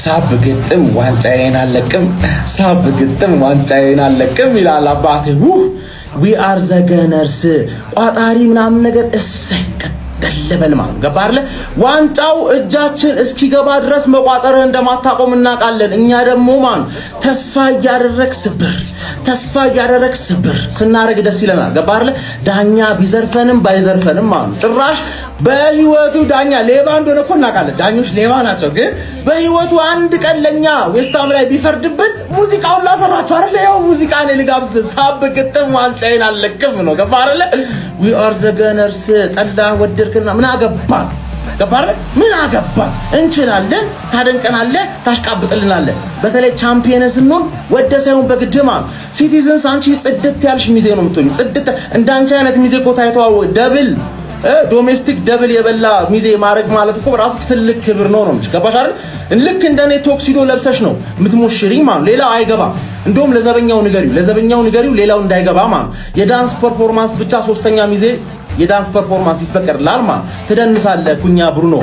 ሳብ ግጥም ዋንጫዬን አለቅም ሳብ ግጥም ዋንጫዬን አለቅም ይላል አባቴ we are the gunners ቋጣሪ ምናምን ነገር እሰይቀት ደለበልማ ገባርለ ዋንጫው እጃችን እስኪገባ ድረስ መቋጠርህ እንደማታቆም እናቃለን እኛ ደግሞ ማን ተስፋ ያደረክ ስብር ስናረግ ደስ ይለናል ገባርለ ዳኛ ቢዘርፈንም ባይዘርፈንም ማን ጭራሽ በህይወቱ ዳኛ ሌባ እንደሆነ እኮ እናቃለን ዳኞች ሌባ ናቸው ግን በህይወቱ አንድ ቀን ለኛ ዌስታም ላይ ቢፈርድብን ሙዚቃውን ላሰራችሁ አይደል ያው ሙዚቃን ልጋብዝ ሳብ ግጥም ዋንጫዬን አለቅም ነው ገባርለ we are the gunners ጠላ ወደርክና ምን አገባን ገባረ ምን አገባን እንችላለን ታደንቀናለህ ታሽቃብጥልናለህ በተለይ ቻምፒየንስ እንሆን ወደ ሳይሆን በግድማ ሲቲዝንስ አንቺ ጽድት ያልሽ ሚዜ ነው የምትሆኝ ጽድት እንዳንቺ አይነት ሚዜ እኮ ታይተዋው ደብል ዶሜስቲክ ደብል የበላ ሚዜ ማረግ ማለት እኮ ራሱ ትልቅ ክብር ነው ገባሽ አይደል ልክ እንደኔ ቶክሲዶ ለብሰሽ ነው የምትሞሽሪኝ ማለት ሌላው አይገባ እንደውም ለዘበኛው ንገሪው ሌላው እንዳይገባ ማለት የዳንስ ፐርፎርማንስ ብቻ ሶስተኛ ሚዜ የዳንስ ፐርፎርማንስ ይፈቀድላል ማለት ትደንሳለህ ኩኛ ብሩኖ